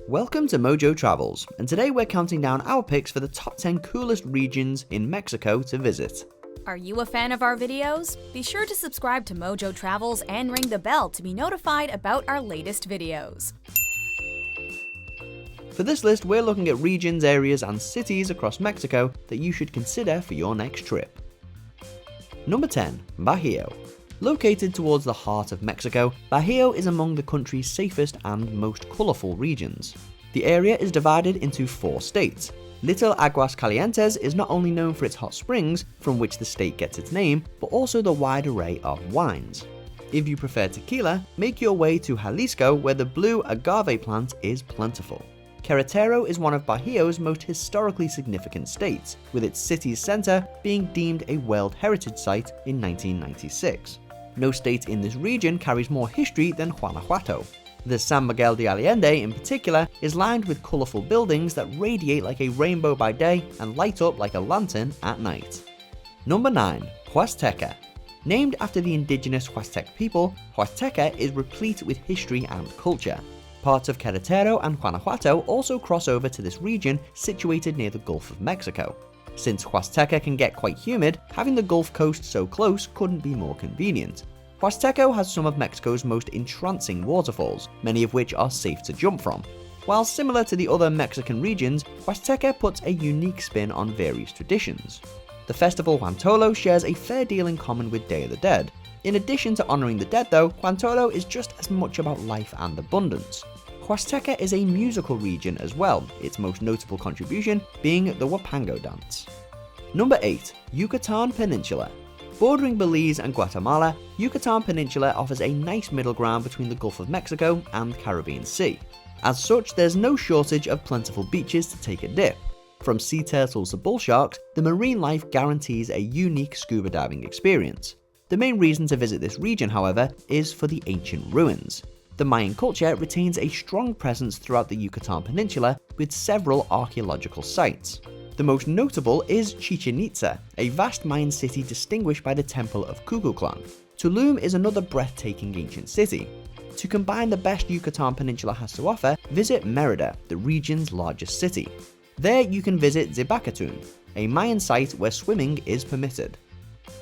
Welcome to MojoTravels, and today we're counting down our picks for the top 10 coolest regions in Mexico to visit. Are you a fan of our videos? Be sure to subscribe to MojoTravels and ring the bell to be notified about our latest videos. For this list, we're looking at regions, areas, and cities across Mexico that you should consider for your next trip. Number 10. Bajío. Located towards the heart of Mexico, Bajío is among the country's safest and most colourful regions. The area is divided into 4 states. Little Aguas Calientes is not only known for its hot springs, from which the state gets its name, but also the wide array of wines. If you prefer tequila, make your way to Jalisco, where the blue agave plant is plentiful. Querétaro is one of Bajío's most historically significant states, with its city's centre being deemed a World Heritage Site in 1996. No state in this region carries more history than Guanajuato. The San Miguel de Allende in particular is lined with colourful buildings that radiate like a rainbow by day and light up like a lantern at night. Number 9. Huasteca. Named after the indigenous Huastec people, Huasteca is replete with history and culture. Parts of Querétaro and Guanajuato also cross over to this region situated near the Gulf of Mexico. Since Huasteca can get quite humid, having the Gulf Coast so close couldn't be more convenient. Huasteco has some of Mexico's most entrancing waterfalls, many of which are safe to jump from. While similar to the other Mexican regions, Huasteca puts a unique spin on various traditions. The festival Huantolo shares a fair deal in common with Day of the Dead. In addition to honouring the dead though, Huantolo is just as much about life and abundance. Huasteca is a musical region as well, its most notable contribution being the Huapango dance. Number 8. Yucatan Peninsula. Bordering Belize and Guatemala, Yucatan Peninsula offers a nice middle ground between the Gulf of Mexico and Caribbean Sea. As such, there's no shortage of plentiful beaches to take a dip. From sea turtles to bull sharks, the marine life guarantees a unique scuba diving experience. The main reason to visit this region, however, is for the ancient ruins. The Mayan culture retains a strong presence throughout the Yucatan Peninsula with several archaeological sites. The most notable is Chichen Itza, a vast Mayan city distinguished by the Temple of Kukulkan. Tulum is another breathtaking ancient city. To combine the best Yucatan Peninsula has to offer, visit Mérida, the region's largest city. There you can visit Zibacatun, a Mayan site where swimming is permitted.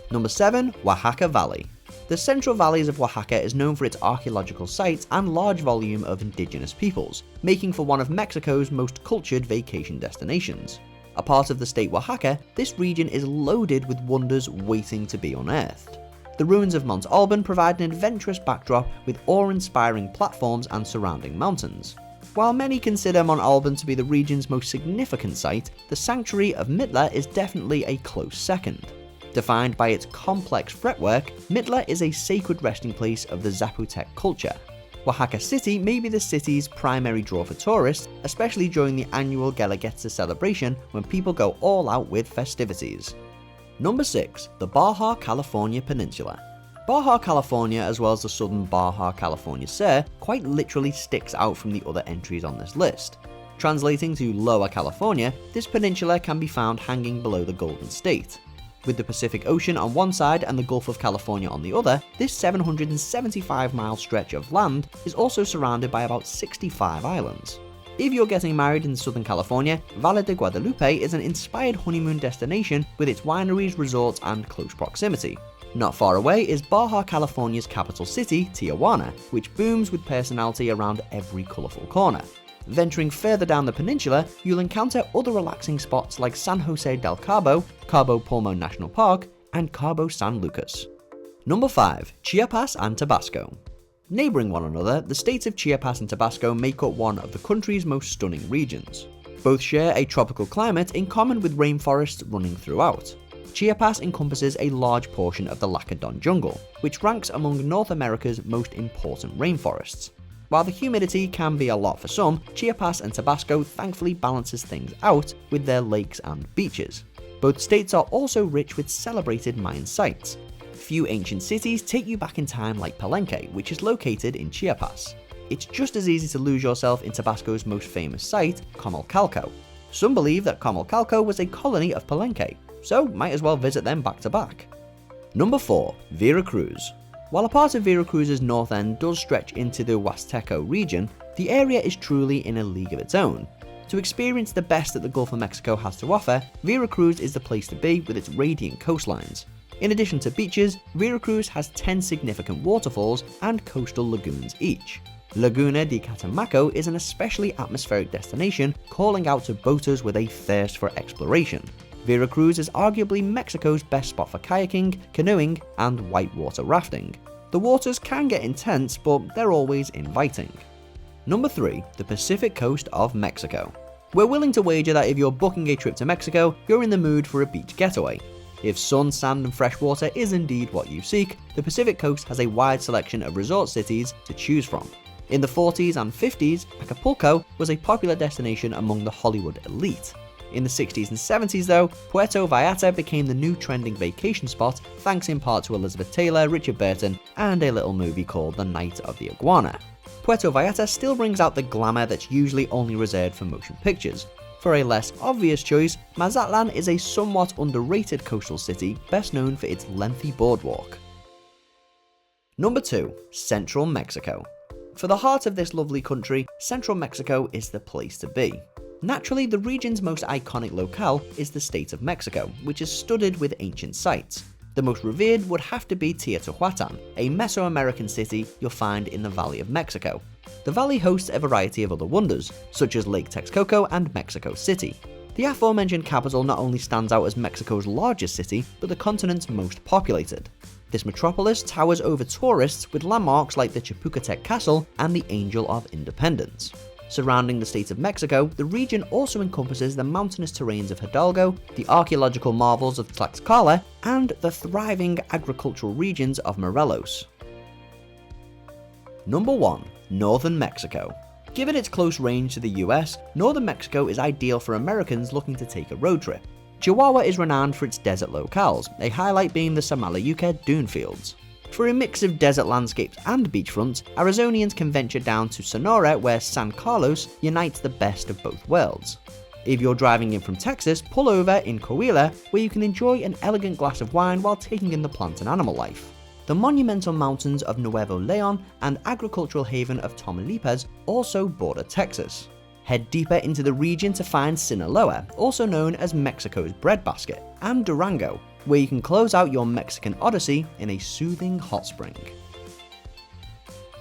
Number 7. Oaxaca Valley. The Central Valleys of Oaxaca is known for its archaeological sites and large volume of indigenous peoples, making for one of Mexico's most cultured vacation destinations. A part of the state Oaxaca, this region is loaded with wonders waiting to be unearthed. The ruins of Mount Alban provide an adventurous backdrop with awe-inspiring platforms and surrounding mountains. While many consider Mount Alban to be the region's most significant site, the sanctuary of Mitla is definitely a close second. Defined by its complex fretwork, Mitla is a sacred resting place of the Zapotec culture. Oaxaca City may be the city's primary draw for tourists, especially during the annual Guelaguetza celebration when people go all out with festivities. Number 6. The Baja California Peninsula. Baja California, as well as the southern Baja California Sur, quite literally sticks out from the other entries on this list. Translating to Lower California, this peninsula can be found hanging below the Golden State. With the Pacific Ocean on one side and the Gulf of California on the other, this 775-mile stretch of land is also surrounded by about 65 islands. If you're getting married in Southern California, Valle de Guadalupe is an inspired honeymoon destination with its wineries, resorts, and close proximity. Not far away is Baja California's capital city, Tijuana, which booms with personality around every colourful corner. Venturing further down the peninsula, you'll encounter other relaxing spots like San Jose del Cabo, Cabo Pulmo National Park, and Cabo San Lucas. Number 5. Chiapas and Tabasco. Neighbouring one another, the states of Chiapas and Tabasco make up one of the country's most stunning regions. Both share a tropical climate in common with rainforests running throughout. Chiapas encompasses a large portion of the Lacandon jungle, which ranks among North America's most important rainforests. While the humidity can be a lot for some, Chiapas and Tabasco thankfully balances things out with their lakes and beaches. Both states are also rich with celebrated Mayan sites. Few ancient cities take you back in time like Palenque, which is located in Chiapas. It's just as easy to lose yourself in Tabasco's most famous site, Comalcalco. Some believe that Comalcalco was a colony of Palenque, so might as well visit them back to back. Number 4. Veracruz. While a part of Veracruz's north end does stretch into the Huasteco region, The area is truly in a league of its own. To experience the best that the Gulf of Mexico has to offer, Veracruz is the place to be with its radiant coastlines. In addition to beaches, Veracruz has 10 significant waterfalls and coastal lagoons each. Laguna de Catemaco is an especially atmospheric destination calling out to boaters with a thirst for exploration. Veracruz is arguably Mexico's best spot for kayaking, canoeing, and whitewater rafting. The waters can get intense, but they're always inviting. Number 3. The Pacific coast of Mexico. We're willing to wager that if you're booking a trip to Mexico, you're in the mood for a beach getaway. If sun, sand, and fresh water is indeed what you seek, the Pacific coast has a wide selection of resort cities to choose from. In the 40s and 50s, Acapulco was a popular destination among the Hollywood elite. In the 60s and 70s though, Puerto Vallarta became the new trending vacation spot thanks in part to Elizabeth Taylor, Richard Burton, and a little movie called The Night of the Iguana. Puerto Vallarta still brings out the glamour that's usually only reserved for motion pictures. For a less obvious choice, Mazatlan is a somewhat underrated coastal city best known for its lengthy boardwalk. Number 2. Central Mexico. For the heart of this lovely country, Central Mexico is the place to be. Naturally, the region's most iconic locale is the state of Mexico, which is studded with ancient sites. The most revered would have to be Teotihuacan, a Mesoamerican city you'll find in the Valley of Mexico. The valley hosts a variety of other wonders, such as Lake Texcoco and Mexico City. The aforementioned capital not only stands out as Mexico's largest city, but the continent's most populated. This metropolis towers over tourists with landmarks like the Chapultepec Castle and the Angel of Independence. Surrounding the state of Mexico, the region also encompasses the mountainous terrains of Hidalgo, the archaeological marvels of Tlaxcala, and the thriving agricultural regions of Morelos. Number 1. Northern Mexico. Given its close range to the US, northern Mexico is ideal for Americans looking to take a road trip. Chihuahua is renowned for its desert locales, a highlight being the Samalayuca dune fields. For a mix of desert landscapes and beachfronts, Arizonians can venture down to Sonora where San Carlos unites the best of both worlds. If you're driving in from Texas, pull over in Coahuila where you can enjoy an elegant glass of wine while taking in the plant and animal life. The monumental mountains of Nuevo Leon and agricultural haven of Tamaulipas also border Texas. Head deeper into the region to find Sinaloa, also known as Mexico's breadbasket, and Durango, where you can close out your Mexican odyssey in a soothing hot spring.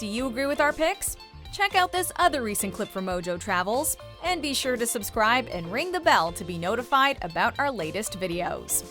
Do you agree with our picks? Check out this other recent clip from MojoTravels, and be sure to subscribe and ring the bell to be notified about our latest videos.